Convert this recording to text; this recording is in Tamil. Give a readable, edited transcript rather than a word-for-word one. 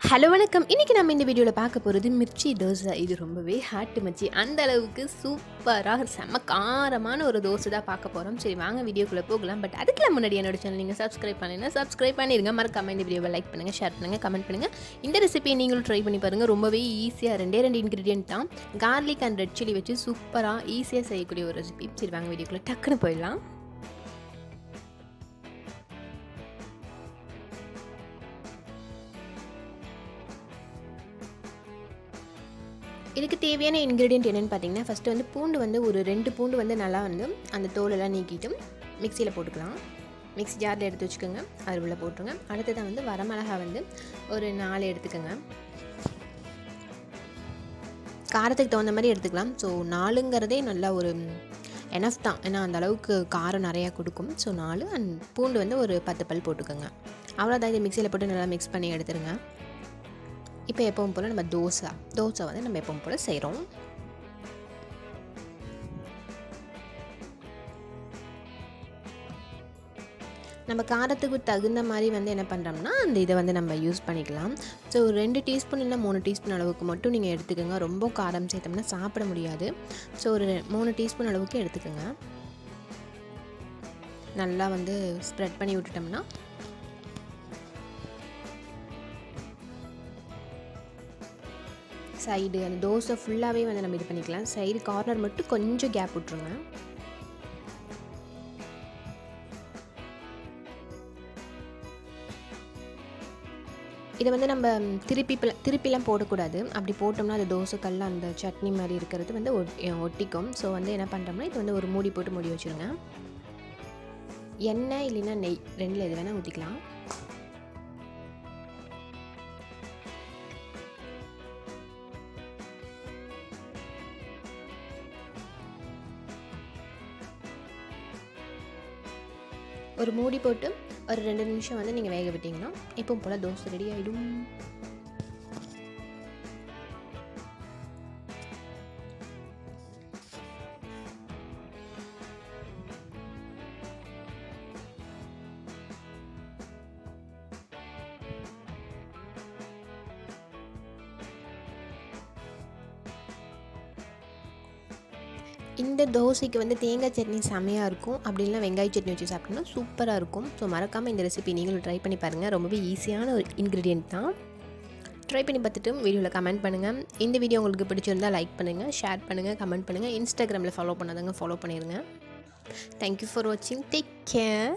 ஹலோ வணக்கம். இன்றைக்கி நம்ம இந்த வீடியோவில் பார்க்க போகிறது மிர்ச்சி தோசை. இது ரொம்பவே ஹாட்டு மச்சி, அந்த அளவுக்கு சூப்பராக செம்ம காரமான ஒரு தோசை தான் பார்க்க போகிறோம். சரி வாங்க வீடியோக்குள்ளே போகலாம். பட் அதுக்கெல்லாம் முன்னாடி என்னோட சேனல் நீங்கள் சப்ஸ்கிரைப் பண்ணிங்கன்னா சப்ஸ்கிரைப் பண்ணிடுங்க. மறக்காம இந்த வீடியோவை லைக் பண்ணுங்கள், ஷேர் பண்ணுங்கள், கமெண்ட் பண்ணுங்கள். இந்த ரெசிபியை நீங்களும் ட்ரை பண்ணி பாருங்கள். ரொம்பவே ஈஸியாக ரெண்டு இன்க்ரீடியன்ட் தான். கார்லிக் அண்ட் ரெட் சில்லி வச்சு சூப்பராக ஈஸியாக செய்யக்கூடிய ஒரு ரெசிபி. சரி வாங்க வீடியோக்குள்ளே டக்குன்னு போயிடலாம். இதுக்கு தேவையான இன்க்ரீடியன்ட் என்னென்னு பார்த்தீங்கன்னா, ஃபஸ்ட்டு வந்து பூண்டு வந்து ஒரு 2 பூண்டு வந்து நல்லா வந்து அந்த தோலெல்லாம் நீக்கிட்டு மிக்சியில் போட்டுக்கலாம். மிக்ஸி ஜாரில் எடுத்து வச்சுக்கோங்க, அது உள்ள போட்டுருங்க. அடுத்ததாக வந்து வரமிளகா வந்து ஒரு 4 எடுத்துக்கோங்க. காரத்துக்கு தகுந்த மாதிரி எடுத்துக்கலாம். ஸோ 4ங்கிறதே நல்லா ஒரு எனஃப் தான், ஏன்னா அந்த அளவுக்கு காரம் நிறையா கொடுக்கும். ஸோ 4 அண்ட் பூண்டு வந்து ஒரு 10 பல் போட்டுக்கோங்க. அவ்வளோதான். இதை மிக்சியில் போட்டு நல்லா மிக்ஸ் பண்ணி எடுத்துருங்க. இப்போ எப்பவும் போல் நம்ம தோசை வந்து நம்ம எப்பவும் போல் செய்கிறோம். நம்ம காரத்துக்கு தகுந்த மாதிரி வந்து என்ன பண்ணுறோம்னா அந்த இதை வந்து நம்ம யூஸ் பண்ணிக்கலாம். ஸோ 2 டீஸ்பூன் இல்லை 3 டீஸ்பூன் அளவுக்கு மட்டும் நீங்கள் எடுத்துக்கோங்க. ரொம்ப காரம் சேர்த்தோம்னா சாப்பிட முடியாது. ஸோ ஒரு 3 டீஸ்பூன் அளவுக்கு எடுத்துக்கோங்க. நல்லா வந்து ஸ்ப்ரெட் பண்ணி விட்டுட்டோம்னா சைடு அந்த தோசை ஃபுல்லாகவே வந்து நம்ம இது பண்ணிக்கலாம். சைடு கார்னர் மட்டும் கொஞ்சம் கேப் விட்ருங்க. இதை வந்து நம்ம திருப்பிலாம் போடக்கூடாது. அப்படி போட்டோம்னா அது தோசைக்கல்ல அந்த சட்னி மாதிரி இருக்கிறது வந்து ஒட்டிக்கும். ஸோ வந்து என்ன பண்ணுறோம்னா இது வந்து ஒரு மூடி போட்டு மூடி வச்சுருங்க. எண்ணெய் இல்லைன்னா நெய் 2ல் எது வேணால் ஊற்றிக்கலாம். ஒரு மூடி போட்டு ஒரு 2 நிமிஷம் வந்து நீங்கள் வேக விட்டிங்கன்னா எப்பவும் போல் தோசை ரெடி ஆகிடும். இந்த தோசைக்கு வந்து தேங்காய் சட்னி செம்மையாக இருக்கும். அப்படி இல்லைனா வெங்காய சட்னி வச்சு சாப்பிட்டோம்னா சூப்பராக இருக்கும். ஸோ மறக்காமல் இந்த ரெசிபி நீங்களும் ட்ரை பண்ணி பாருங்கள். ரொம்பவே ஈஸியான ஒரு இன்க்ரீடியன்ட் தான். ட்ரை பண்ணி பார்த்துட்டு வீடியோவில் கமெண்ட் பண்ணுங்கள். இந்த வீடியோ உங்களுக்கு பிடிச்சிருந்தால் லைக் பண்ணுங்கள், ஷேர் பண்ணுங்கள், கமெண்ட் பண்ணுங்கள். இன்ஸ்டாகிராமில் ஃபாலோ பண்ணாதவங்க ஃபாலோ பண்ணிடுங்க. தேங்க்யூ ஃபார் வாட்சிங். Take care.